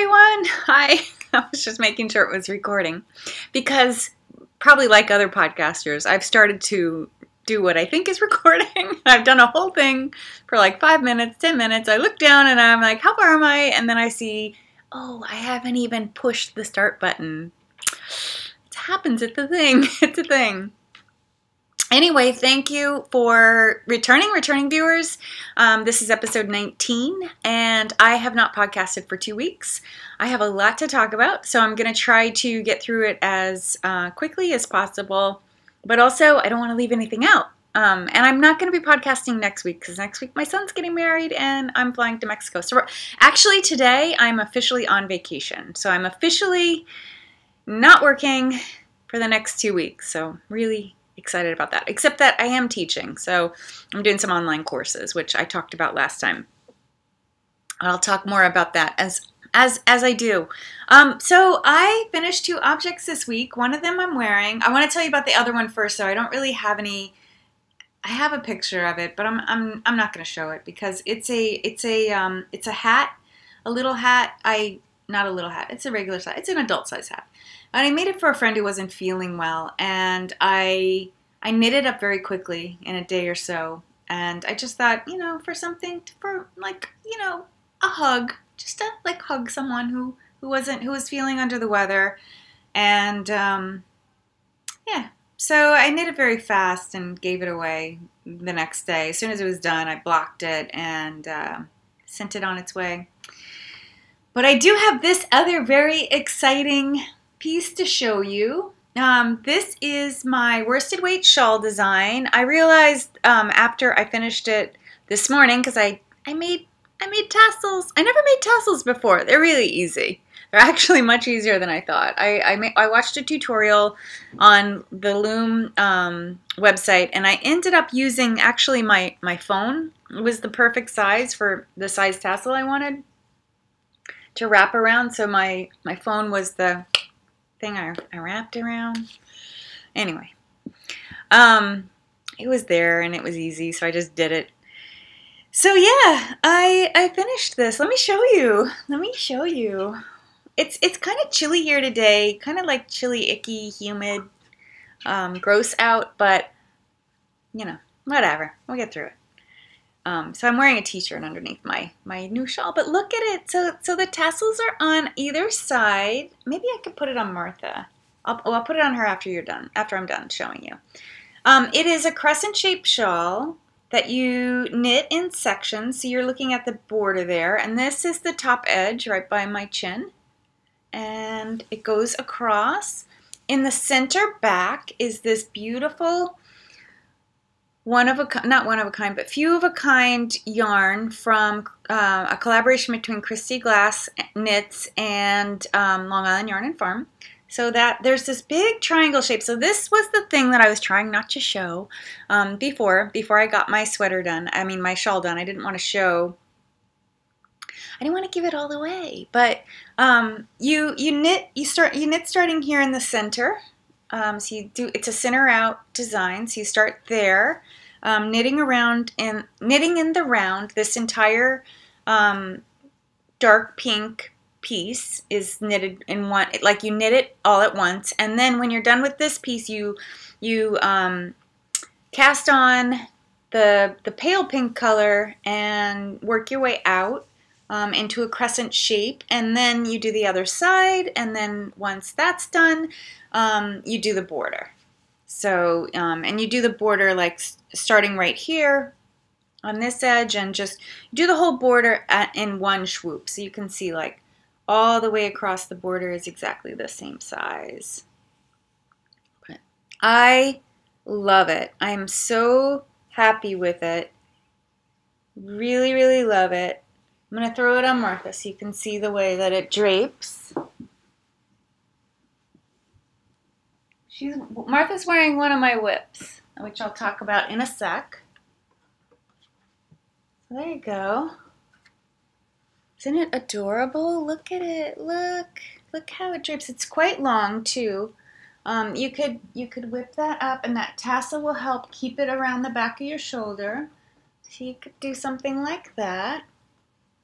everyone. Hi. I was just making sure it was recording because probably like other podcasters, I've started to do what I think is recording. I've done a whole thing for like 5 minutes, 10 minutes. I look down and I'm like, how far am I? And then I see, oh, I haven't even pushed the start button. It happens. It's a thing. It's a thing. Anyway, thank you for returning viewers. This is episode 19, and I have not podcasted for 2 weeks. I have a lot to talk about, so I'm going to try to get through it as quickly as possible, but also I don't want to leave anything out. And I'm not going to be podcasting next week, because next week my son's getting married, and I'm flying to Mexico. So actually today, I'm officially on vacation, so I'm officially not working for the next 2 weeks, so really excited about that, except that I am teaching, so I'm doing some online courses, which I talked about last time. I'll talk more about that as I do. So I finished 2 objects this week. One of them I'm wearing. I want to tell you about the other one first, so I don't really have any. I have a picture of it, but I'm not going to show it because it's a hat, a little hat. Not a little hat. It's a regular size. It's an adult size hat. And I made it for a friend who wasn't feeling well, and I knit it up very quickly in a day or so. And I just thought, for something, for like, a hug, just to like hug someone who was feeling under the weather. And yeah, so I knit it very fast and gave it away the next day. As soon as it was done, I blocked it and sent it on its way. But I do have this other very exciting piece to show you. This is my worsted weight shawl design. I realized after I finished it this morning, because I made tassels. I never made tassels before. They're really easy. They're actually much easier than I thought. I watched a tutorial on the Loom website, and I ended up using actually my phone. It was the perfect size for the size tassel I wanted to wrap around. So my phone was the thing I wrapped around. Anyway, it was there and it was easy, so I just did it. So yeah, I finished this. Let me show you. It's kind of chilly here today, kind of like chilly, icky, humid, gross out, but whatever. We'll get through it. So I'm wearing a t-shirt underneath my new shawl, but look at it. So the tassels are on either side. Maybe I could put it on Martha. I'll put it on her after I'm done showing you. It is a crescent-shaped shawl that you knit in sections. So you're looking at the border there, and this is the top edge right by my chin, and it goes across. In the center back is this beautiful not one of a kind, but few of a kind yarn from a collaboration between Christy Glass Knits and Long Island Yarn and Farm. So that there's this big triangle shape. So this was the thing that I was trying not to show before I got my sweater done. I mean my shawl done. I didn't want to show. I didn't want to give it all away. But you knit starting here in the center. So it's a center out design. So you start there, knitting in the round. This entire dark pink piece is knitted in one. Like you knit it all at once, and then when you're done with this piece, you cast on the pale pink color and work your way out into a crescent shape, and then you do the other side, and then once that's done, you do the border. So, and you do the border like starting right here on this edge, and just do the whole border in one swoop. So you can see like all the way across the border is exactly the same size. But I love it. I'm so happy with it. Really, really love it. I'm going to throw it on Martha so you can see the way that it drapes. Martha's wearing one of my whips, which I'll talk about in a sec. So there you go. Isn't it adorable? Look at it. Look how it drapes. It's quite long too. You could whip that up, and that tassel will help keep it around the back of your shoulder. So you could do something like that.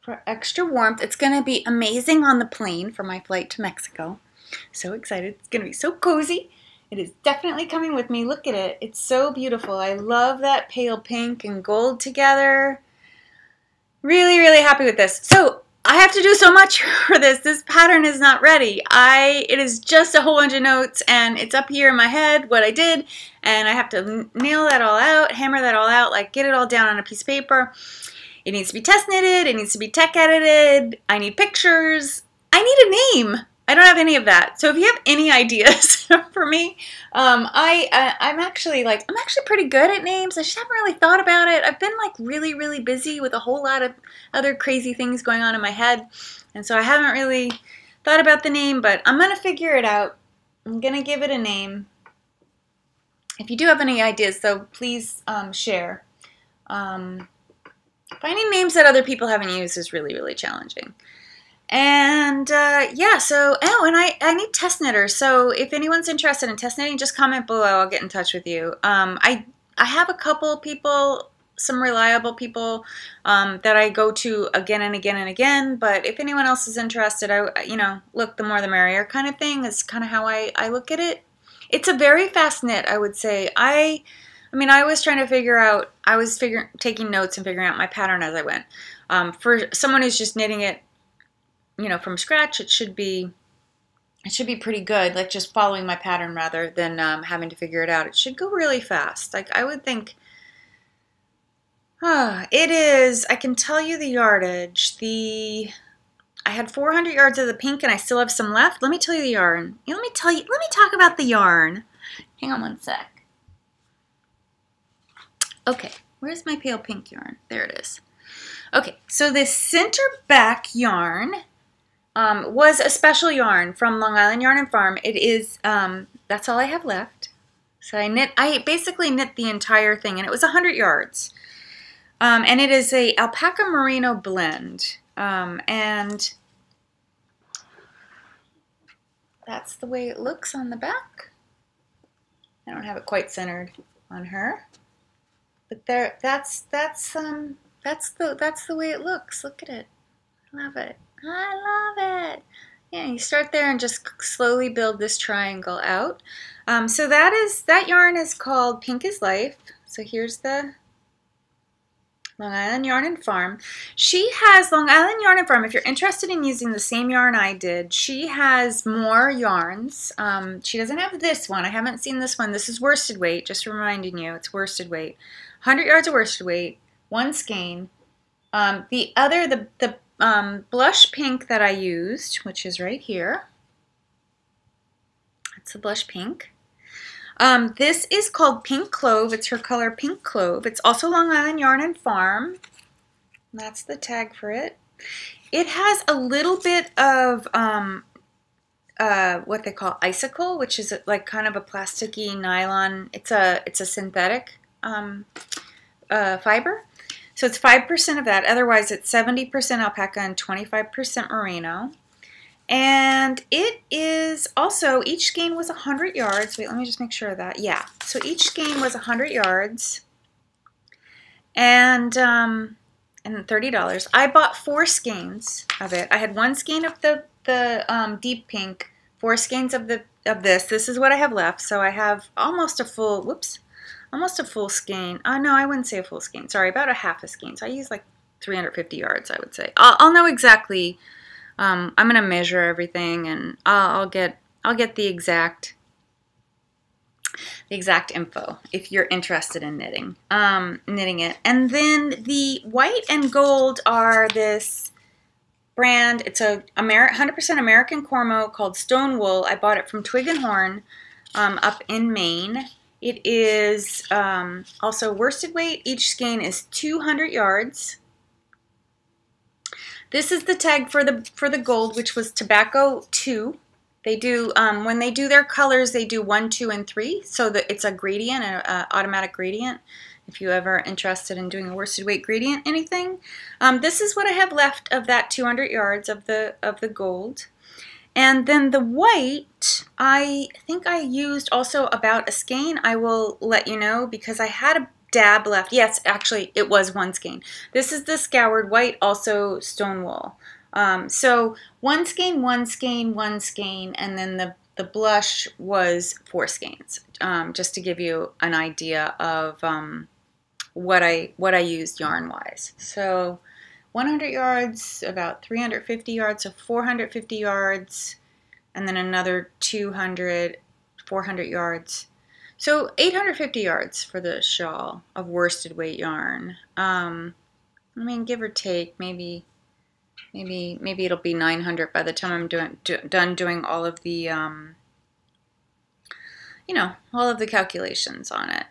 for extra warmth. It's going to be amazing on the plane for my flight to Mexico. So excited. It's going to be so cozy. It is definitely coming with me. Look at it. It's so beautiful. I love that pale pink and gold together. Really, really happy with this. So I have to do so much for this. This pattern is not ready. It is just a whole bunch of notes, and it's up here in my head what I did, and I have to nail that all out, hammer that all out, like get it all down on a piece of paper. It needs to be test knitted. It needs to be tech edited. I need pictures. I need a name. I don't have any of that. So if you have any ideas for me, I'm actually pretty good at names. I just haven't really thought about it. I've been like really, really busy with a whole lot of other crazy things going on in my head. And so I haven't really thought about the name, but I'm going to figure it out. I'm going to give it a name. If you do have any ideas, though, please share. Finding names that other people haven't used is really, really challenging. And yeah, so, and I need test knitters. So if anyone's interested in test knitting, just comment below. I'll get in touch with you. I have a couple people, some reliable people that I go to again and again and again. But if anyone else is interested, look, the more the merrier kind of thing is kind of how I look at it. It's a very fast knit, I would say. I was trying to figure out, taking notes and figuring out my pattern as I went. For someone who's just knitting it, from scratch, it should be pretty good, like just following my pattern rather than having to figure it out. It should go really fast. Like I would think, it is, I can tell you the yardage. I had 400 yards of the pink and I still have some left. Let me tell you the yarn. Let me talk about the yarn. Hang on one sec. Okay, where's my pale pink yarn? There it is. Okay, so this center back yarn was a special yarn from Long Island Yarn and Farm. It is, that's all I have left. So I basically knit the entire thing, and it was 100 yards. And it is a alpaca merino blend. And that's the way it looks on the back. I don't have it quite centered on her. But that's the way it looks. Look at it. I love it. I love it. Yeah, you start there and just slowly build this triangle out. So that yarn is called Pink is Life. So here's the Long Island Yarn and Farm. She has Long Island Yarn and Farm. If you're interested in using the same yarn I did, she has more yarns. She doesn't have this one. I haven't seen this one. This is worsted weight, just reminding you, it's worsted weight. 100 yards of worsted weight, one skein. The blush pink that I used, which is right here. That's the blush pink. This is called Pink Clove. It's her color Pink Clove. It's also Long Island Yarn and Farm. That's the tag for it. It has a little bit of what they call icicle, which is like kind of a plasticky nylon. It's a synthetic fiber. So it's 5% of that. Otherwise, it's 70% alpaca and 25% merino. And it is also, each skein was 100 yards. Wait, let me just make sure of that. Yeah, so each skein was 100 yards. And $30. I bought 4 skeins of it. I had 1 skein of the deep pink, 4 skeins of this. This is what I have left. So I have almost a full, almost a full skein. No, I wouldn't say a full skein. Sorry, about a half a skein. So I use like 350 yards, I would say. I'll know exactly. I'm gonna measure everything, and I'll get the exact info if you're interested in knitting it. And then the white and gold are this brand. It's a 100% American Cormo called Stone Wool. I bought it from Twig and Horn up in Maine. It is also worsted weight. Each skein is 200 yards. This is the tag for the gold, which was Tobacco 2. They do, when they do their colors, they do 1, 2, and 3. So that it's a gradient, an automatic gradient. If you're ever interested in doing a worsted weight gradient, anything. This is what I have left of that 200 yards of the gold. And then the white, I think I used also about a skein. I will let you know because I had a dab left. Yes, actually, it was one skein. This is the scoured white, also stone wool. So one skein, one skein, one skein, and then the blush was 4 skeins, just to give you an idea of what I used yarn-wise. So 100 yards, about 350 yards, so 450 yards, and then another 200, 400 yards. So 850 yards for the shawl of worsted weight yarn. I mean, give or take, maybe it'll be 900 by the time I'm done doing all of the, you know, all of the calculations on it.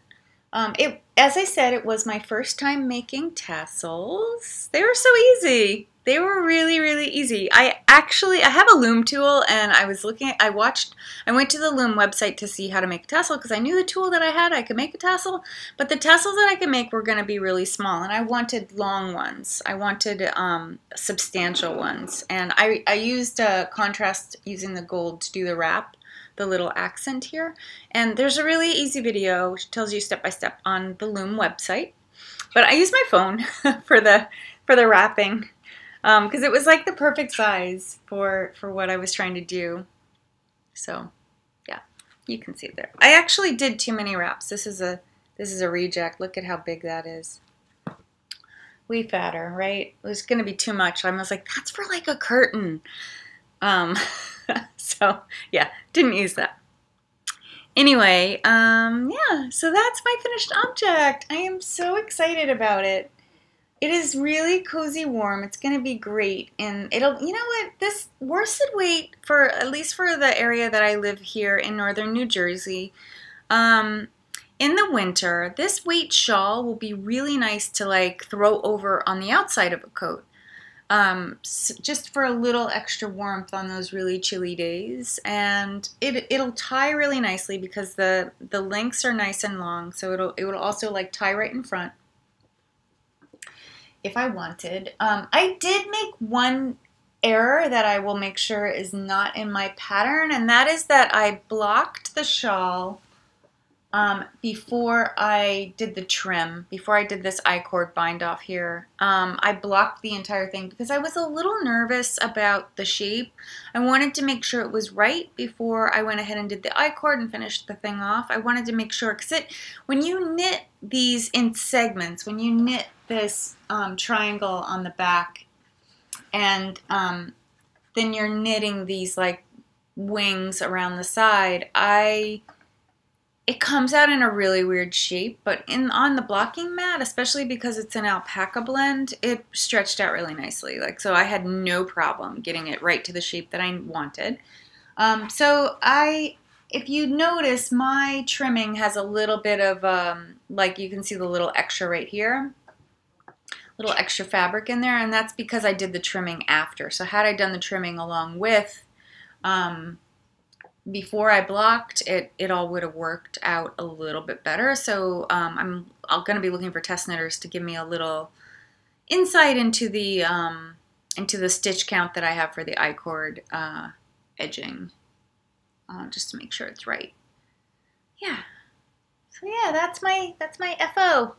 As I said, it was my first time making tassels. They were so easy. They were really, really easy. I have a loom tool, and I went to the loom website to see how to make a tassel because I knew the tool that I had, I could make a tassel, but the tassels that I could make were going to be really small, and I wanted long ones. I wanted substantial ones, and I used contrast using the gold to do the wrap, the little accent here. And there's a really easy video which tells you step by step on the loom website. But I used my phone for the wrapping because it was like the perfect size for what I was trying to do. So yeah, you can see it there. I actually did too many wraps. This is a reject. Look at how big that is. Way fatter, right? It was going to be too much. I was like, that's for like a curtain. So yeah, didn't use that. Anyway, yeah, so that's my finished object. I am so excited about it. It is really cozy warm. It's going to be great. And it'll, you know what, this worsted weight, for at least for the area that I live here in northern New Jersey, in the winter, this weight shawl will be really nice to like throw over on the outside of a coat. Just for a little extra warmth on those really chilly days, and it'll tie really nicely because the lengths are nice and long, so it will also like tie right in front if I wanted. I did make one error that I will make sure is not in my pattern, and that is that I blocked the shawl before I did the trim, before I did this I-cord bind off here. I blocked the entire thing because I was a little nervous about the shape. I wanted to make sure it was right before I went ahead and did the I-cord and finished the thing off. I wanted to make sure, because when you knit these in segments, when you knit this triangle on the back, and then you're knitting these like wings around the side, it comes out in a really weird shape, but on the blocking mat, especially because it's an alpaca blend, it stretched out really nicely. Like, so I had no problem getting it right to the shape that I wanted. So if you notice, my trimming has a little bit of, like you can see the little extra right here, little extra fabric in there, and that's because I did the trimming after. So had I done the trimming along with, before I blocked, it all would have worked out a little bit better. So I'm going to be looking for test knitters to give me a little insight into the stitch count that I have for the I-cord edging, just to make sure it's right. Yeah. So yeah, that's my FO,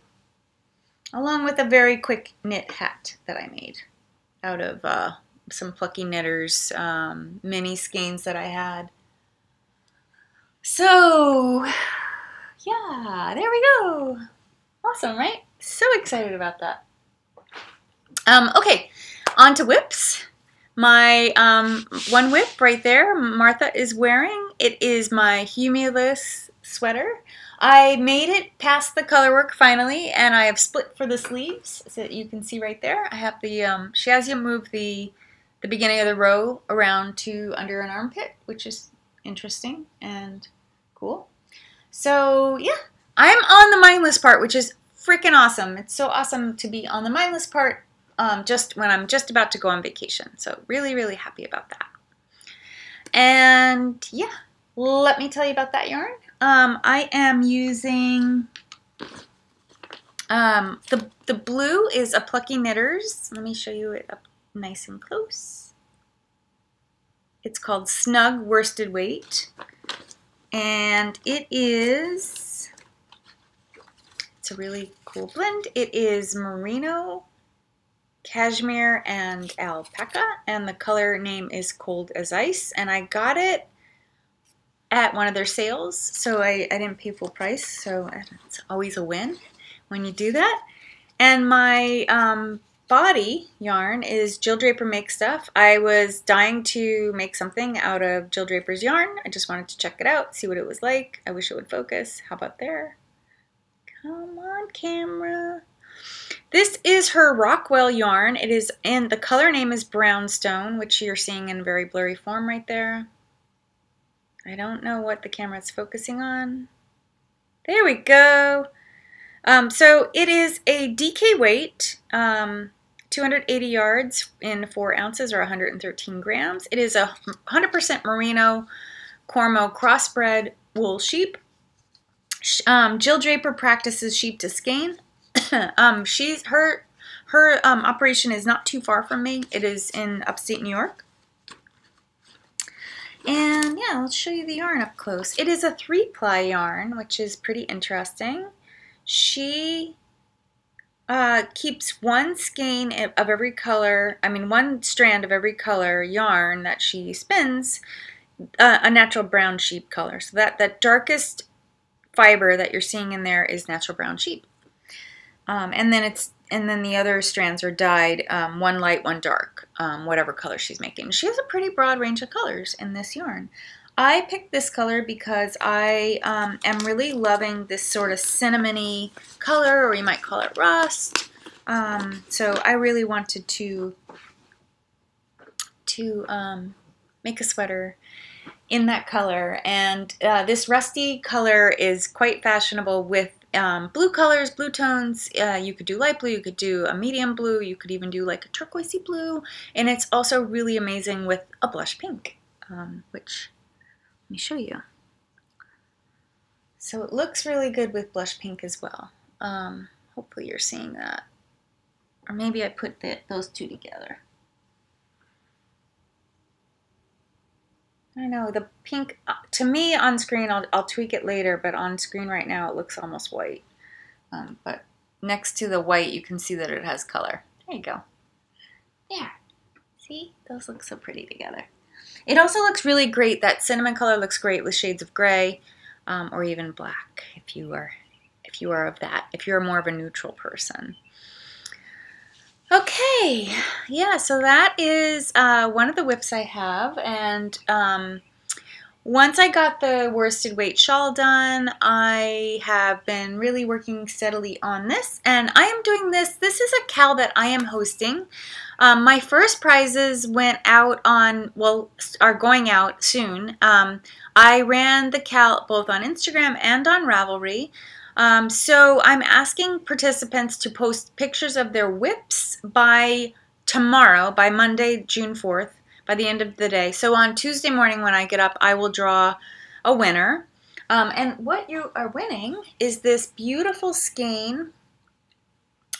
along with a very quick knit hat that I made out of some Plucky Knitters mini skeins that I had. So, yeah, there we go. Awesome, right? So excited about that. Okay, on to whips. My one whip right there, Martha is wearing. It is my Humulus sweater. I made it past the color work finally, and I have split for the sleeves, so that you can see right there. I have the, she has you move the beginning of the row around to under an armpit, which is interesting and cool. So yeah, I'm on the mindless part, which is freaking awesome. It's so awesome to be on the mindless part just when I'm just about to go on vacation. So really, really happy about that. And yeah, let me tell you about that yarn. I am using the blue is a Plucky Knitters. Let me show you it up nice and close. It's called Snug Worsted Weight. And it's It's a really cool blend. It is merino, cashmere, and alpaca, and the color name is Cold as Ice, and I got it at one of their sales, so I didn't pay full price, so it's always a win when you do that. And my body yarn is Jill Draper Make Stuff. I was dying to make something out of Jill Draper's yarn. I just wanted to check it out, see what it was like. I wish it would focus. How about there? Come on, camera. This is her Rockwell yarn. It is, and the color name is Brownstone, which you're seeing in very blurry form right there. I don't know what the camera is focusing on. There we go. So it is a DK weight, 280 yards in 4 ounces or 113 grams. It is a 100% merino Cormo crossbred wool sheep. Jill Draper practices sheep to skein. Her operation is not too far from me. It is in upstate New York. And yeah, I'll show you the yarn up close. It is a 3-ply yarn, which is pretty interesting. She keeps one skein of every color, one strand of every color yarn that she spins, a natural brown sheep color. So that darkest fiber that you're seeing in there is natural brown sheep. And then the other strands are dyed, one light, one dark, whatever color she's making. She has a pretty broad range of colors in this yarn. I picked this color because I am really loving this sort of cinnamony color, or you might call it rust. So I really wanted to make a sweater in that color. And this rusty color is quite fashionable with blue colors, blue tones. You could do light blue, you could do a medium blue, you could even do like a turquoisey blue. And it's also really amazing with a blush pink, which... let me show you. So it looks really good with blush pink as well. Hopefully you're seeing that. Or maybe I put those two together. I don't know, the pink, to me on screen, I'll tweak it later, but on screen right now it looks almost white. But next to the white you can see that it has color. There you go. There. See? Those look so pretty together. It also looks really great. That cinnamon color looks great with shades of gray, or even black if you are of that. If you're more of a neutral person. Okay, yeah. So that is one of the whips I have, and once I got the worsted weight shawl done, I have been really working steadily on this, and I am doing this. This is a cal that I am hosting. My first prizes went out on, well, are going out soon. I ran the cal both on Instagram and on Ravelry. So I'm asking participants to post pictures of their whips by tomorrow, by Monday, June 4th, by the end of the day. So on Tuesday morning when I get up, I will draw a winner. And what you are winning is this beautiful skein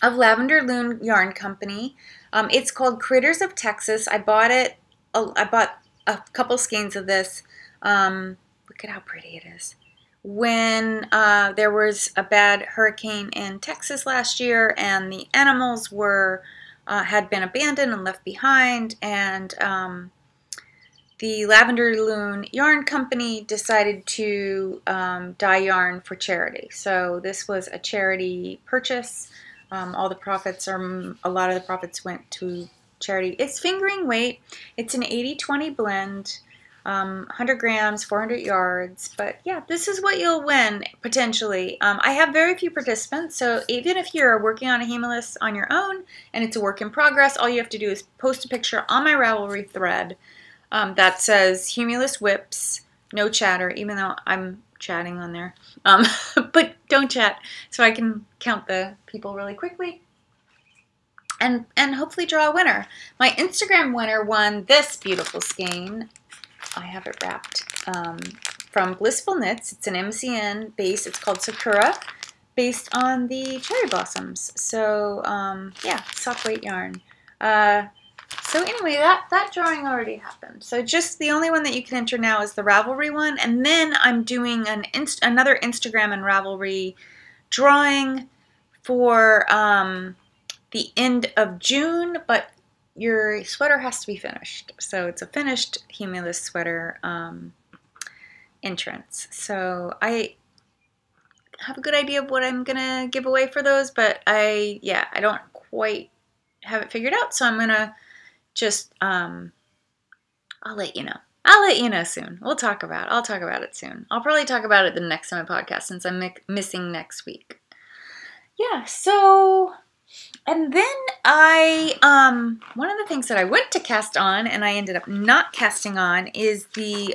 of Lavender Loon Yarn Company. It's called Critters of Texas. I bought it. I bought a couple skeins of this. Look at how pretty it is. When there was a bad hurricane in Texas last year, and the animals were had been abandoned and left behind, and the Lavender Loon Yarn Company decided to dye yarn for charity. So this was a charity purchase. All the profits, or a lot of the profits, went to charity. It's fingering weight. It's an 80-20 blend, 100 grams, 400 yards. But yeah, this is what you'll win, potentially. I have very few participants, so even if you're working on a Hemulus on your own and it's a work in progress, all you have to do is post a picture on my Ravelry thread that says Hemulus whips, no chatter, even though I'm chatting on there. But don't chat, so I can count the people really quickly and hopefully draw a winner. My Instagram winner won this beautiful skein. I have it wrapped from Blissful Knits. It's an MCN base. It's called Sakura, based on the cherry blossoms. So yeah, soft weight yarn. So anyway, that drawing already happened. So just the only one that you can enter now is the Ravelry one, and then I'm doing another Instagram and Ravelry drawing for the end of June, but your sweater has to be finished. So it's a finished Humulus sweater entrance. So I have a good idea of what I'm gonna give away for those, but I don't quite have it figured out. So I'm gonna just I'll let you know. I'll let you know soon. I'll talk about it soon. I'll probably talk about it the next time I podcast since I'm missing next week. Yeah, so, and then one of the things that I went to cast on and I ended up not casting on is the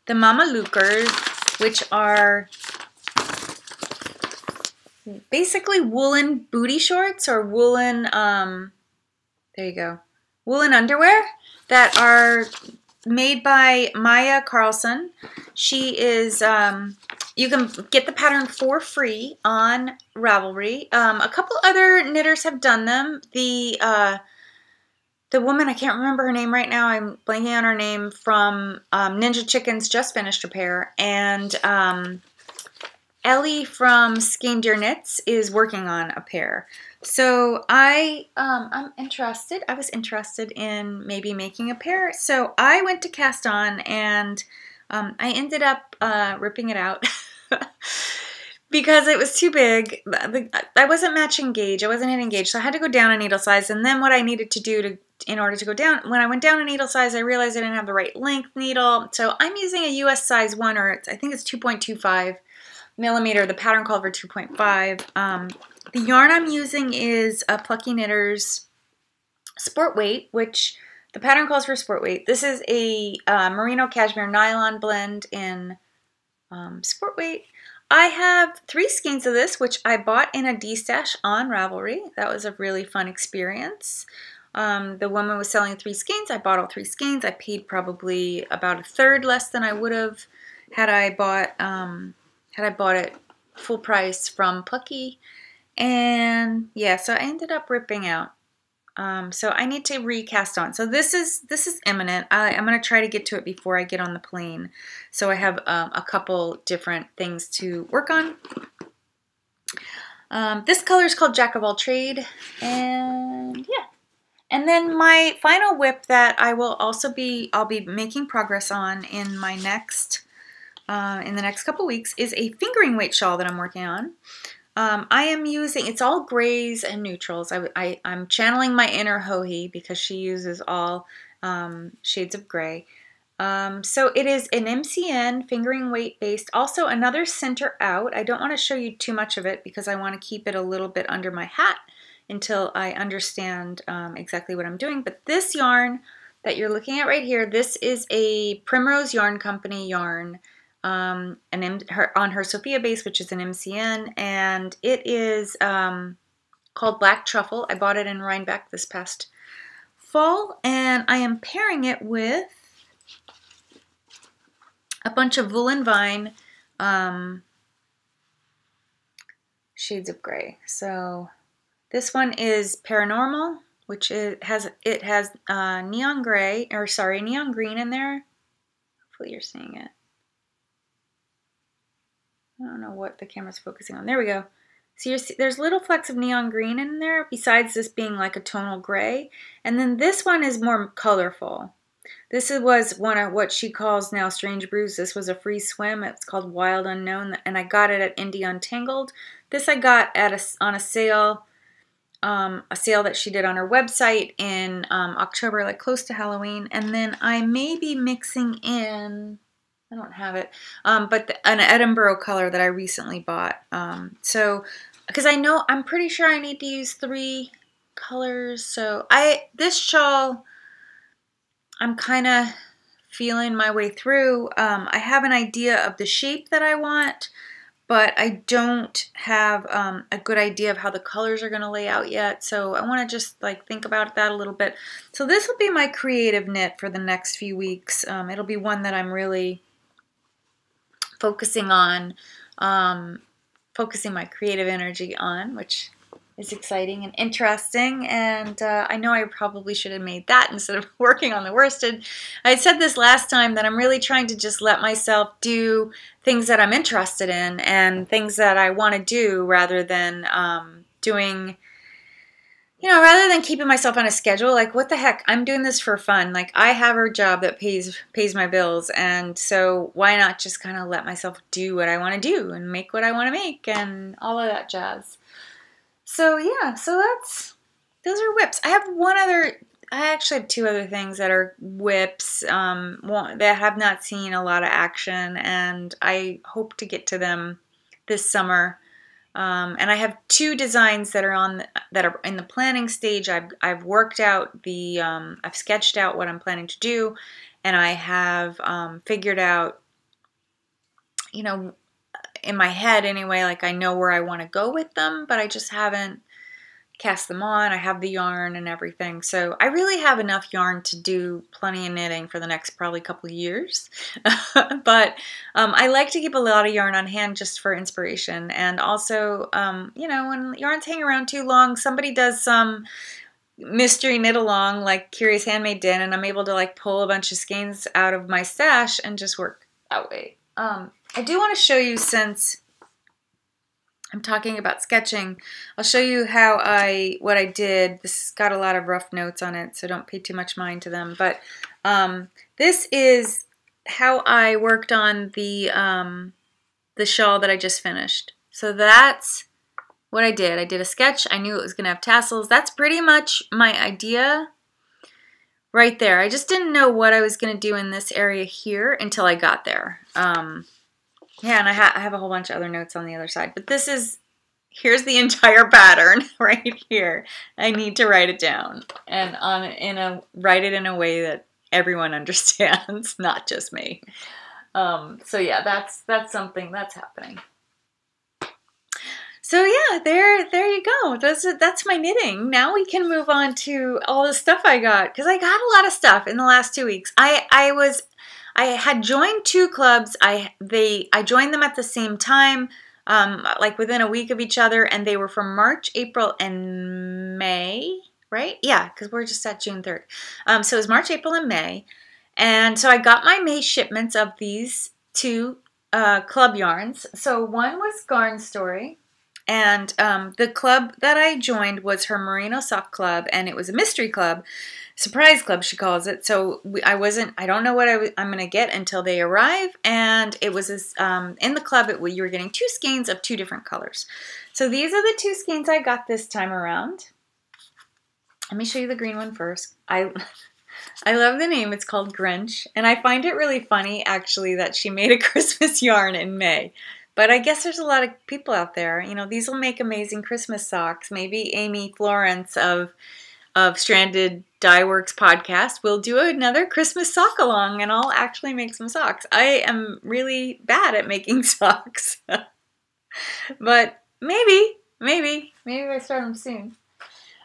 Mama Lucas, which are basically woolen booty shorts or woolen, there you go, woolen underwear that are made by Maya Carlson. She is, you can get the pattern for free on Ravelry. A couple other knitters have done them. The woman, I can't remember her name right now. I'm blanking on her name, from Ninja Chickens just finished a pair. And Ellie from Skein Deer Knits is working on a pair. So I'm interested. I was interested in maybe making a pair. So I went to cast on and I ended up ripping it out because it was too big. I wasn't matching gauge. I wasn't hitting gauge. So I had to go down a needle size. And then what I needed to do in order to go down, when I went down a needle size, I realized I didn't have the right length needle. So I'm using a US size 1, or I think it's 2.25 millimeter. The pattern called for 2.5. The yarn I'm using is a Plucky Knitters Sport Weight, which the pattern calls for Sport Weight. This is a merino cashmere nylon blend in Sport Weight. I have 3 skeins of this, which I bought in a D-stash on Ravelry. That was a really fun experience. The woman was selling 3 skeins. I bought all 3 skeins. I paid probably about a third less than I would have had I bought it full price from Plucky. And yeah, so I ended up ripping out. So I need to recast on. So this is imminent. I'm going to try to get to it before I get on the plane. So I have a couple different things to work on. This color is called Jack of All Trade. And yeah. And then my final whip that I'll be making progress on in my next in the next couple weeks is a fingering weight shawl that I'm working on. I am using, it's all grays and neutrals. I'm channeling my inner Hohi because she uses all shades of gray. So it is an MCN fingering weight based. Also another center out. I don't want to show you too much of it because I want to keep it a little bit under my hat until I understand exactly what I'm doing. But this yarn that you're looking at right here, this is a Primrose Yarn Company yarn. On her Sophia base, which is an MCN, and it is called Black Truffle. I bought it in Rhinebeck this past fall, and I am pairing it with a bunch of Woolen Vine shades of gray. So this one is Paranormal, which has neon gray, or sorry, neon green in there. Hopefully you're seeing it. I don't know what the camera's focusing on. There we go. So there's little flecks of neon green in there, besides this being like a tonal gray. And then this one is more colorful. This was one of what she calls now Strange Brews. This was a free swim. It's called Wild Unknown, and I got it at Indie Untangled. This I got at on a sale that she did on her website in October, like close to Halloween. And then I may be mixing in, I don't have it, but an Edinburgh color that I recently bought. So, because I'm pretty sure I need to use 3 colors. So this shawl, I'm kind of feeling my way through. I have an idea of the shape that I want, but I don't have a good idea of how the colors are going to lay out yet. So I want to just like think about that a little bit. So this will be my creative knit for the next few weeks. It'll be one that I'm really focusing on, focusing my creative energy on, which is exciting and interesting, and I know I probably should have made that instead of working on the worsted. I said this last time that I'm really trying to just let myself do things that I'm interested in and things that I want to do rather than doing, rather than keeping myself on a schedule. Like, what the heck? I'm doing this for fun. Like, I have a job that pays my bills, and so why not just kind of let myself do what I want to do and make what I want to make and all of that jazz. So yeah, those are whips. I actually have two other things that are whips that have not seen a lot of action, and I hope to get to them this summer. And I have two designs that are in the planning stage. I've worked out I've sketched out what I'm planning to do, and I have figured out, in my head anyway, like I know where I want to go with them, but I just haven't cast them on. I have the yarn and everything, so I really have enough yarn to do plenty of knitting for the next probably couple of years. But I like to keep a lot of yarn on hand just for inspiration, and also when yarns hang around too long, somebody does some mystery knit along like Curious Handmade did, and I'm able to like pull a bunch of skeins out of my stash and just work that way. I do want to show you, since I'm talking about sketching, I'll show you what I did. This has got a lot of rough notes on it, so don't pay too much mind to them. But this is how I worked on the shawl that I just finished. So that's what I did. I did a sketch. I knew it was going to have tassels. That's pretty much my idea right there. I just didn't know what I was going to do in this area here until I got there. Yeah, and I have a whole bunch of other notes on the other side. But here's the entire pattern right here. I need to write it down and write it in a way that everyone understands, not just me. So yeah, that's something that's happening. So yeah, there you go. That's my knitting. Now we can move on to all the stuff I got, because I got a lot of stuff in the last 2 weeks. I had joined two clubs. I joined them at the same time, like within a week of each other, and they were from March, April, and May, right? Yeah, because we're just at June 3rd. So it was March, April, and May. And so I got my May shipments of these two club yarns. So one was Garn Story, and the club that I joined was her Merino Sock Club, and it was a mystery club. Surprise club, she calls it. So I don't know what I'm going to get until they arrive. And it was in the club, you were getting two skeins of two different colors. So these are the two skeins I got this time around. Let me show you the green one first. I love the name. It's called Grinch. And I find it really funny, actually, that she made a Christmas yarn in May. But I guess there's a lot of people out there. These will make amazing Christmas socks. Maybe Amy Florence of Stranded Dye Works podcast will do another Christmas sock along, and I'll actually make some socks. I am really bad at making socks, but maybe I start them soon.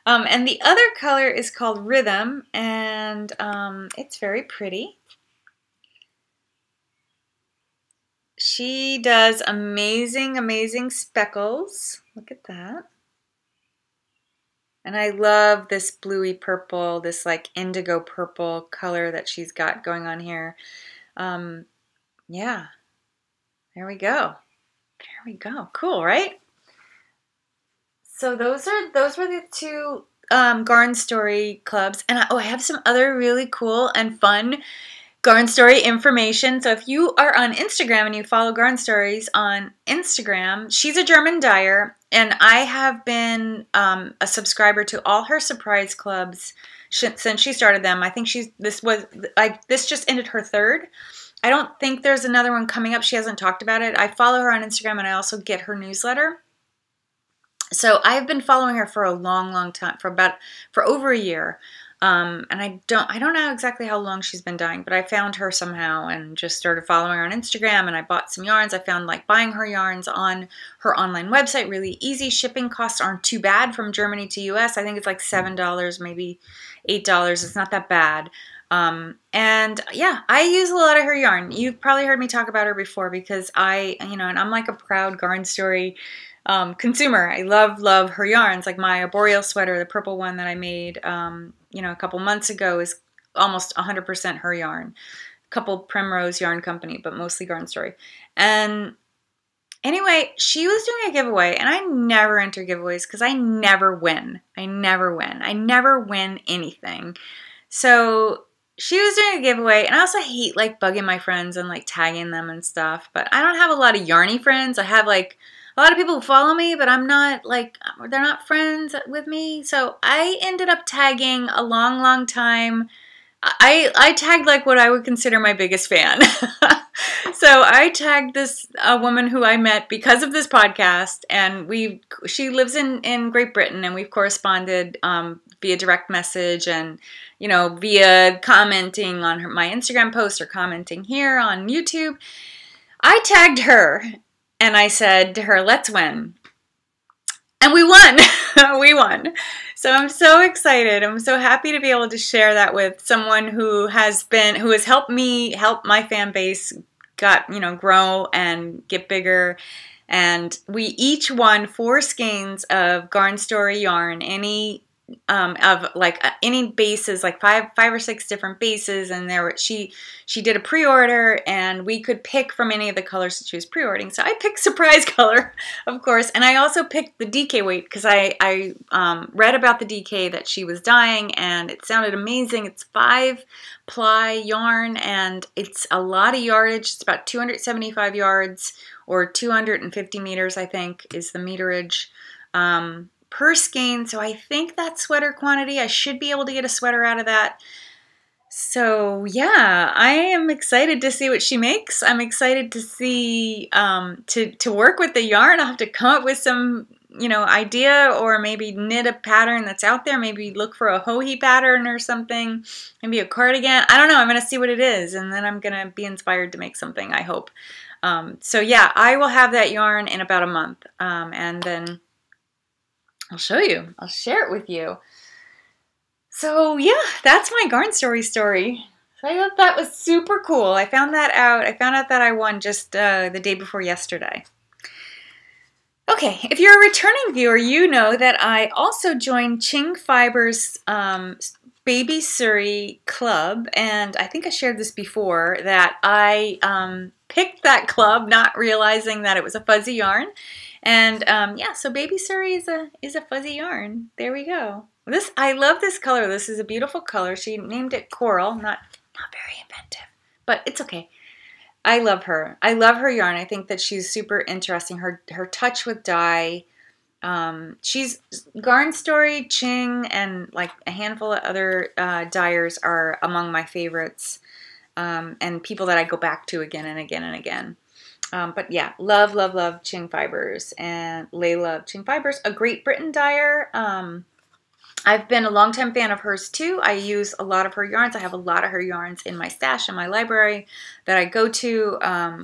And the other color is called Rhythm, and it's very pretty. She does amazing speckles. Look at that. And I love this bluey purple, this like indigo purple color that she's got going on here. Yeah, there we go. There we go. Cool, right? So those were the two Garn Story clubs. And I have some other really cool and fun Garn Story information. So if you are on Instagram and you follow Garn Stories on Instagram, she's a German dyer, and I have been a subscriber to all her surprise clubs since she started them. I think this just ended her third. I don't think there's another one coming up. She hasn't talked about it. I follow her on Instagram, and I also get her newsletter. So I've been following her for a long time, for over a year. And I don't know exactly how long she's been dyeing, but I found her somehow and just started following her on Instagram, and I bought some yarns. I found like buying her yarns on her online website really easy. Shipping costs aren't too bad from Germany to US. I think it's like $7, maybe $8. It's not that bad. And yeah, I use a lot of her yarn. You've probably heard me talk about her before, because and I'm like a proud Garn Story consumer. I love her yarns. Like my arboreal sweater, the purple one that I made, a couple months ago is almost 100% her yarn. A couple Primrose Yarn Company, but mostly Garden Story. And anyway, she was doing a giveaway, and I never enter giveaways because I never win. I never win anything. So she was doing a giveaway, and I also hate like bugging my friends and like tagging them and stuff. But I don't have a lot of yarny friends. I have like a lot of people who follow me, but I'm not like, they're not friends with me. So I ended up tagging a long time. I tagged like what I would consider my biggest fan. So I tagged this woman who I met because of this podcast, and she lives in Great Britain, and we've corresponded via direct message and via commenting on my Instagram post or commenting here on YouTube. I tagged her and I said to her, "Let's win." And we won. We won. So I'm so excited. I'm so happy to be able to share that with someone who has helped me help my fan base grow and get bigger. And we each won 4 skeins of Garden Story yarn, any bases, like five or six different bases, and she did a pre-order, and we could pick from any of the colors that she was pre-ordering. So I picked surprise color, of course, and I also picked the DK weight because I read about the DK that she was dyeing, and it sounded amazing. It's 5-ply yarn, and it's a lot of yardage. It's about 275 yards or 250 meters, I think, is the meterage. Per skein, so I think that's sweater quantity. I should be able to get a sweater out of that. So yeah, I am excited to see what she makes. I'm excited to see, to work with the yarn. I'll have to come up with some, idea, or maybe knit a pattern that's out there. Maybe look for a Hohi pattern or something. Maybe a cardigan. I don't know. I'm going to see what it is, and then I'm going to be inspired to make something, I hope. So yeah, I will have that yarn in about a month, and then I'll show you. I'll share it with you. So yeah, that's my Garden Story story. So I thought that was super cool. I found that out. I found out that I won just the day before yesterday. Okay, if you're a returning viewer, you know that I also joined Ching Fiber's Baby Surrey Club, and I think I shared this before, that I picked that club not realizing that it was a fuzzy yarn. And yeah, so Baby Surrey is a fuzzy yarn. There we go. I love this color. This is a beautiful color. She named it Coral. Not very inventive, but it's okay. I love her. I love her yarn. I think that she's super interesting. Her touch with dye. She's Garden Story, Ching, and like a handful of other dyers are among my favorites, and people that I go back to again and again and again. But yeah, love Ching Fibers, and Layla of Ching Fibers, a Great Britain dyer. I've been a longtime fan of hers too. I use a lot of her yarns. I have a lot of her yarns in my stash in my library that I go to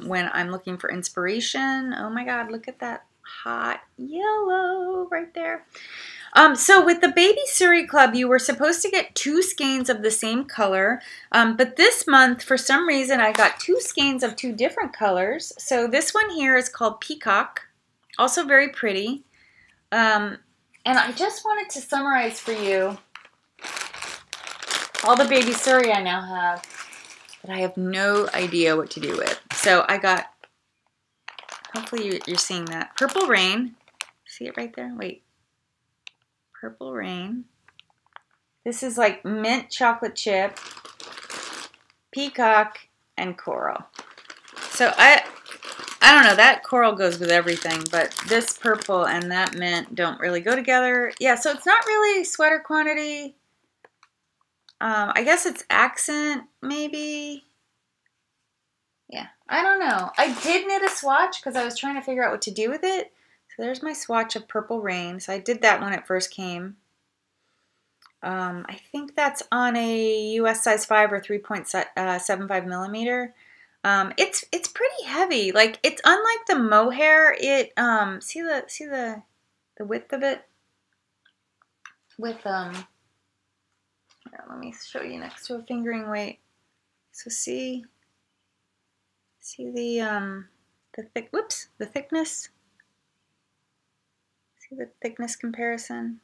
when I'm looking for inspiration. Oh my God, look at that hot yellow right there. So with the Baby Surrey Club, you were supposed to get 2 skeins of the same color, but this month, for some reason, I got 2 skeins of 2 different colors. So this one here is called Peacock, also very pretty. And I just wanted to summarize for you all the Baby Surrey I now have that I have no idea what to do with. So I got, hopefully you're seeing that, Purple Rain. See it right there? Wait. Purple Rain. This is like mint chocolate chip, peacock, and coral. So I don't know, that coral goes with everything, but this purple and that mint don't really go together. Yeah, so it's not really sweater quantity. I guess it's accent, maybe. Yeah, I don't know. I did knit a swatch because I was trying to figure out what to do with it. So there's my swatch of Purple Rain. So I did that when it first came. I think that's on a US size 5 or 3.75 millimeter. It's pretty heavy. Like, it's unlike the mohair. It see the width of it with here, let me show you next to a fingering weight. So see the thickness. See the thickness comparison?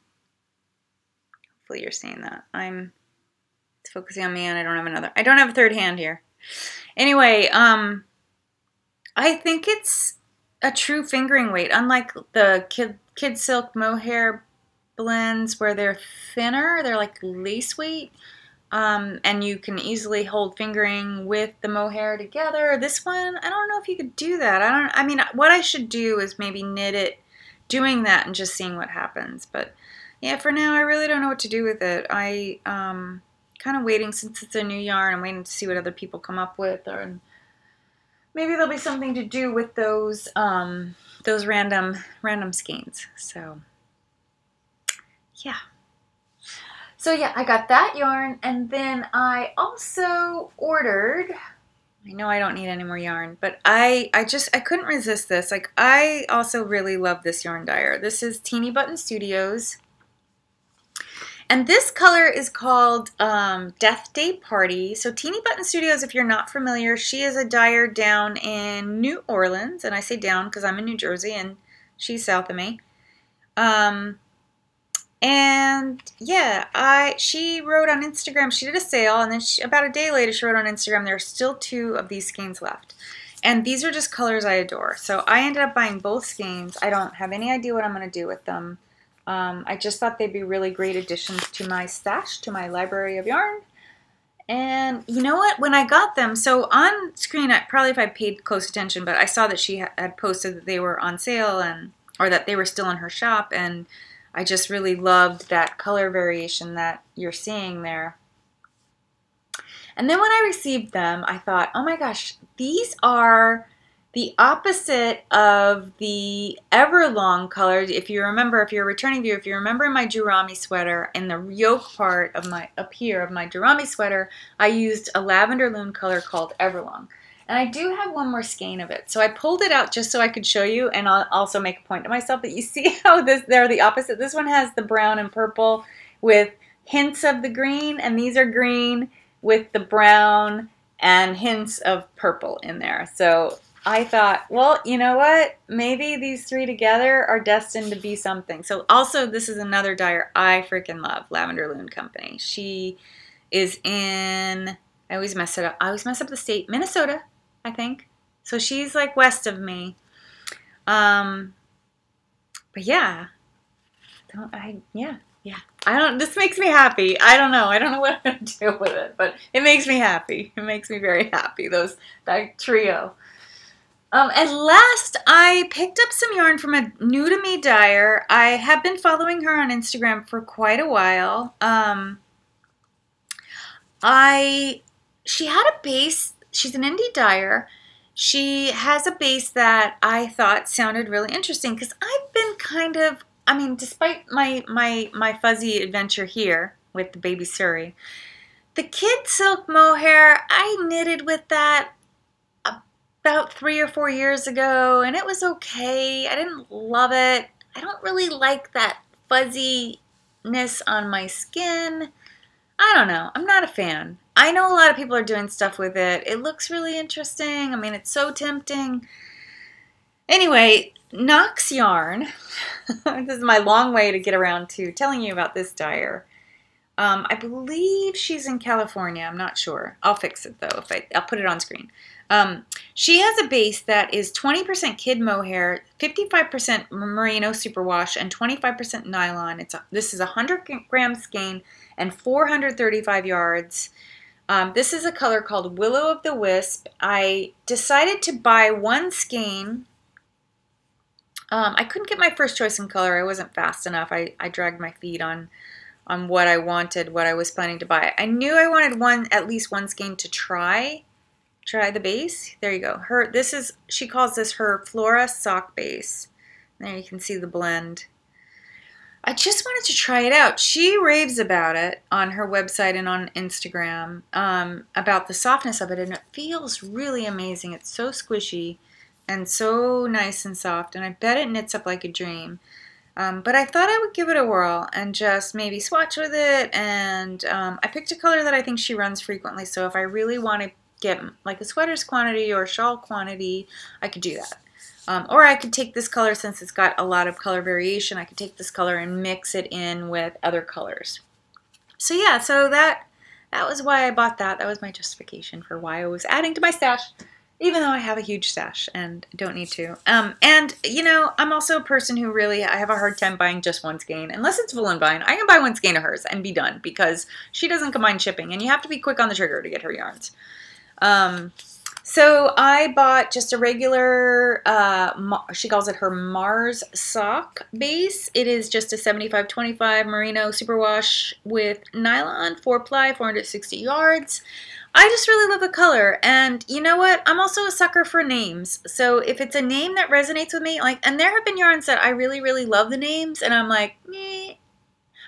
Hopefully you're seeing that. It's focusing on me and I don't have a third hand here. Anyway, I think it's a true fingering weight, unlike the Kid Silk mohair blends where they're thinner, they're like lace weight, and you can easily hold fingering with the mohair together. This one, I don't know if you could do that. I mean, what I should do is maybe knit it doing that and just seeing what happens. But yeah, for now, I really don't know what to do with it. I kind of waiting, since it's a new yarn, I'm waiting to see what other people come up with, or maybe there'll be something to do with those random skeins. So yeah. So yeah, I got that yarn, and then I also ordered, I know I don't need any more yarn, but I couldn't resist this. Like, I also really love this yarn dyer. This is Teeny Button Studios. And this color is called Death Day Party. So Teeny Button Studios, if you're not familiar, she is a dyer down in New Orleans. And I say down because I'm in New Jersey and she's south of me. And yeah, she wrote on Instagram, she did a sale, and then about a day later she wrote on Instagram, there are still 2 of these skeins left. And these are just colors I adore. So I ended up buying both skeins. I don't have any idea what I'm going to do with them. I just thought they'd be really great additions to my stash, to my library of yarn. And you know what? When I got them, so on screen, probably if I paid close attention, but I saw that she had posted that they were on sale, or that they were still in her shop, and I just really loved that color variation that you're seeing there. And then when I received them, I thought, oh my gosh, these are the opposite of the Everlong color. If you remember, if you're a returning viewer, if you remember my Jurami sweater, in the yoke part of up here of my Jurami sweater, I used a lavender loon color called Everlong. And I do have one more skein of it. So I pulled it out just so I could show you, and I'll also make a point to myself that you see how they're the opposite. This one has the brown and purple with hints of the green, and these are green with the brown and hints of purple in there. So I thought, well, you know what? Maybe these 3 together are destined to be something. So also, this is another dyer I freaking love, Lavender Loon Company. She is in, I always mess it up. I always mess up the state, Minnesota, I think. So she's like west of me. But yeah. This makes me happy. I don't know what I'm going to do with it, but it makes me happy. It makes me very happy, that trio. And last, I picked up some yarn from a new-to-me dyer. I have been following her on Instagram for quite a while. She had a base. She's an indie dyer. She has a base that I thought sounded really interesting, because I've been kind of, I mean, despite my fuzzy adventure here with the baby Surrey, the Kid Silk mohair, I knitted with that about 3 or 4 years ago, and it was okay. I didn't love it. I don't really like that fuzziness on my skin. I don't know. I'm not a fan. I know a lot of people are doing stuff with it. It looks really interesting. I mean, it's so tempting. Anyway, Knox Yarn. This is my long way to get around to telling you about this dyer. I believe she's in California. I'm not sure. I'll fix it though. I'll put it on screen. She has a base that is 20% kid mohair, 55% merino superwash, and 25% nylon. This is a 100-gram skein and 435 yards. This is a color called Willow of the Wisp. I decided to buy one skein. I couldn't get my first choice in color. I wasn't fast enough. I dragged my feet on what I wanted, what I was planning to buy. I knew I wanted at least one skein to try the base. There you go. She calls this her Flora sock base. There you can see the blend. I just wanted to try it out. She raves about it on her website and on Instagram, about the softness of it, and it feels really amazing. It's so squishy and so nice and soft, and I bet it knits up like a dream. But I thought I would give it a whirl and just maybe swatch with it, and I picked a color that I think she runs frequently, so if I really want to get like a sweater's quantity or a shawl quantity, I could do that. Or I could take this color, since it's got a lot of color variation, I could take this color and mix it in with other colors. So yeah, so that was why I bought that. That was my justification for why I was adding to my stash, even though I have a huge stash and don't need to. And, you know, I'm also a person who really, I have a hard time buying just one skein. Unless it's Wool&Vine, I can buy one skein of hers and be done, because she doesn't combine shipping, and you have to be quick on the trigger to get her yarns. So I bought just a regular, she calls it her Mars sock base. It is just a 75-25 merino superwash with nylon, 4-ply, 460 yards. I just really love the color, and you know what? I'm also a sucker for names. So if it's a name that resonates with me, like, and there have been yarns that I really, really love the names, and I'm like, meh.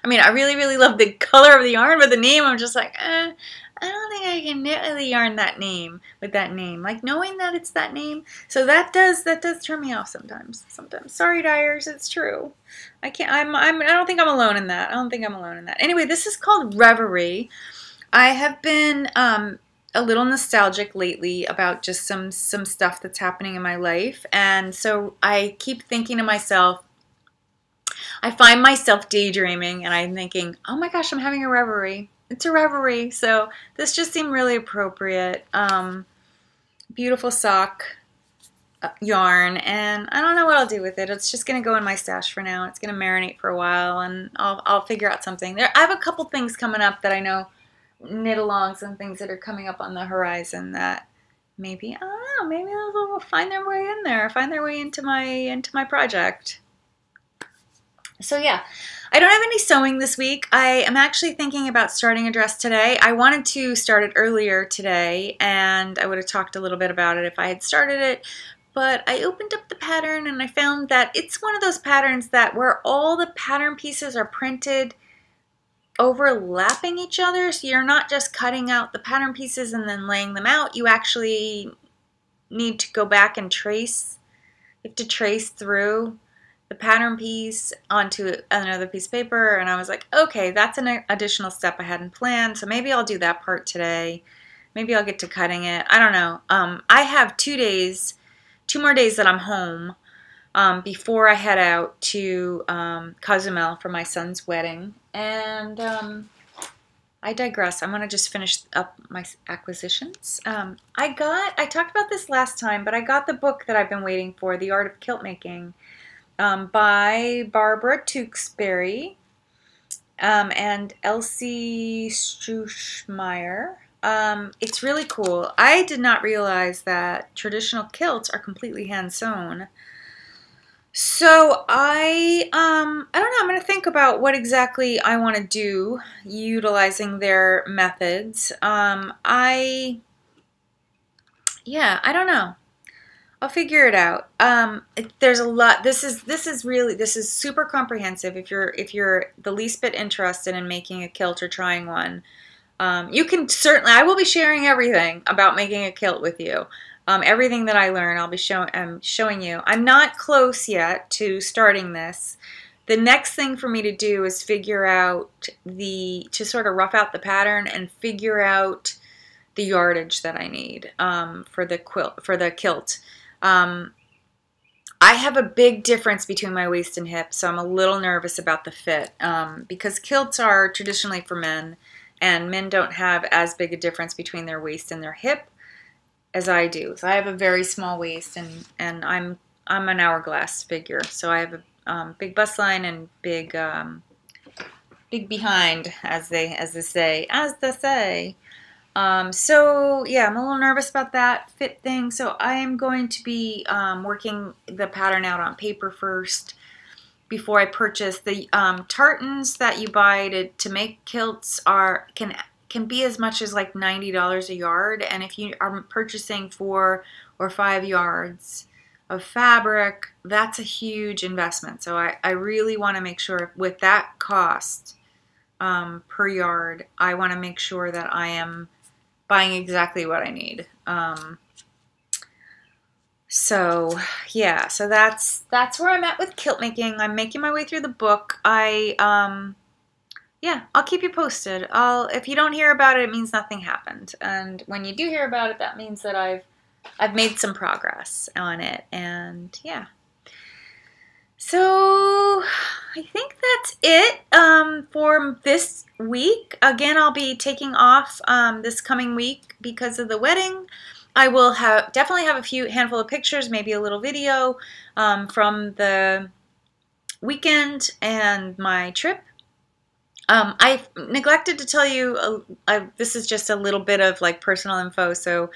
I mean, I really, really love the color of the yarn, but the name, I'm just like, I don't think I can knit with a yarn that name, with that name. Like, knowing that it's that name. So that does turn me off sometimes. Sorry, dyers, it's true. I don't think I'm alone in that. I don't think I'm alone in that. Anyway, this is called Ravelry. I have been a little nostalgic lately about just some stuff that's happening in my life. And so I keep thinking to myself, I find myself daydreaming, and I'm thinking, oh my gosh, I'm having a Ravelry. It's a Ravelry. So this just seemed really appropriate. Beautiful sock yarn, and I don't know what I'll do with it. It's just going to go in my stash for now. It's going to marinate for a while, and I'll figure out something. I have a couple things coming up that I know knit along, some things that are coming up on the horizon that maybe, I don't know, maybe they'll find their way in there, find their way into my project. So yeah, I don't have any sewing this week. I am actually thinking about starting a dress today. I wanted to start it earlier today, and I would have talked a little bit about it if I had started it, but I opened up the pattern and I found that it's one of those patterns that where all the pattern pieces are printed overlapping each other, so you're not just cutting out the pattern pieces and then laying them out. You actually need to go back and trace. You have to trace through the pattern piece onto another piece of paper, and I was like, okay, that's an additional step I hadn't planned, so maybe I'll do that part today. Maybe I'll get to cutting it. I don't know. I have 2 more days that I'm home before I head out to Cozumel for my son's wedding, and I digress. I'm going to just finish up my acquisitions. I talked about this last time, but I got the book that I've been waiting for, The Art of Kilt Making, by Barbara Tewksbury and Elsie Struschmeyer. It's really cool. I did not realize that traditional kilts are completely hand sewn. So I don't know, I'm going to think about what exactly I want to do utilizing their methods. I don't know. I'll figure it out. There's a lot. This is super comprehensive. If you're the least bit interested in making a kilt or trying one, you can certainly. I will be sharing everything about making a kilt with you. Everything that I learn, I'll be showing you. I'm not close yet to starting this. The next thing for me to do is figure out to sort of rough out the pattern and figure out the yardage that I need for the kilt. I have a big difference between my waist and hip, so I'm a little nervous about the fit because kilts are traditionally for men, and men don't have as big a difference between their waist and their hip as I do. So I have a very small waist, and I'm an hourglass figure, so I have a big bust line and big behind, as they say. So yeah, I'm a little nervous about that fit thing. So I am going to be working the pattern out on paper first before I purchase. The tartans that you buy to make kilts can be as much as like $90 a yard, and if you are purchasing 4 or 5 yards of fabric, that's a huge investment. So I really want to make sure with that cost per yard, I want to make sure that I am buying exactly what I need. So yeah, so that's where I'm at with kilt making. I'm making my way through the book. Yeah, I'll keep you posted. If you don't hear about it, it means nothing happened. And when you do hear about it, that means that I've I've made some progress on it, and yeah. So I think that's it for this week. Again, I'll be taking off this coming week because of the wedding. I will definitely have a handful of pictures, maybe a little video from the weekend and my trip. I neglected to tell you, this is just a little bit of like personal info, so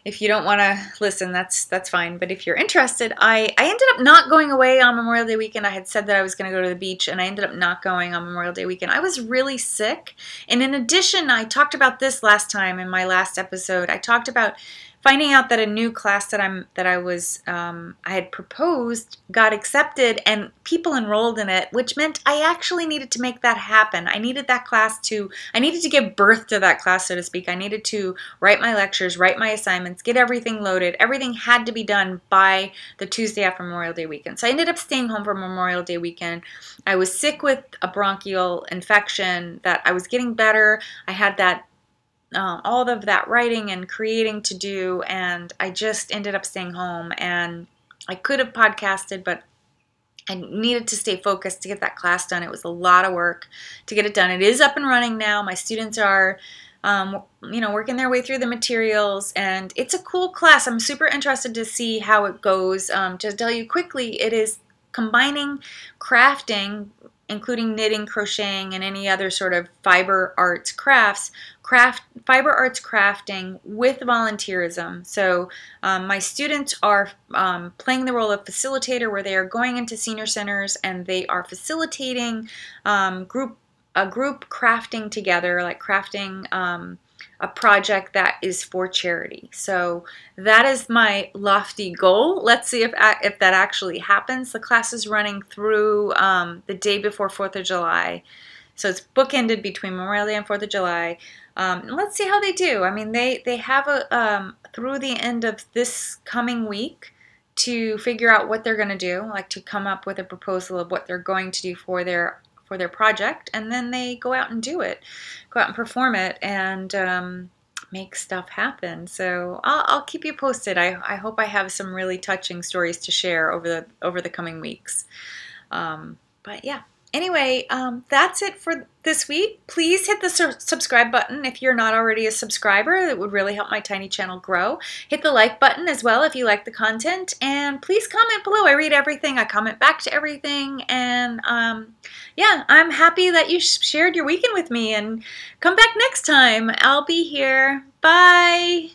if you don't want to listen, that's fine. But if you're interested, I ended up not going away on Memorial Day weekend. I had said that I was going to go to the beach, and I ended up not going on Memorial Day weekend. I was really sick. And in addition, I talked about this last time in my last episode. I talked about finding out that a new class that I had proposed got accepted and people enrolled in it, which meant I actually needed to make that happen. I needed to give birth to that class, so to speak. I needed to write my lectures, write my assignments, get everything loaded. Everything had to be done by the Tuesday after Memorial Day weekend. So I ended up staying home for Memorial Day weekend. I was sick with a bronchial infection that I was getting better. I had that all of that writing and creating to do, and I just ended up staying home. And I could have podcasted, but I needed to stay focused to get that class done. It was a lot of work to get it done. It is up and running now. My students are working their way through the materials, and it's a cool class. I'm super interested to see how it goes. To tell you quickly, it is combining crafting, including knitting, crocheting, and any other sort of fiber arts fiber arts crafting with volunteerism. So my students are playing the role of facilitator, where they are going into senior centers and they are facilitating a group crafting together, like crafting a project that is for charity. So that is my lofty goal. Let's see if that actually happens. The class is running through the day before 4th of July. So it's bookended between Memorial Day and 4th of July. Let's see how they do. I mean, they have through the end of this coming week to figure out what they're going to do, like to come up with a proposal of what they're going to do for their project, and then they go out and do it, go out and perform it, and make stuff happen. So I'll keep you posted. I hope I have some really touching stories to share over the coming weeks. But yeah. Anyway, that's it for this week. Please hit the subscribe button if you're not already a subscriber. It would really help my tiny channel grow. Hit the like button as well if you like the content. And please comment below. I read everything. I comment back to everything. And yeah, I'm happy that you shared your weekend with me. And come back next time. I'll be here. Bye.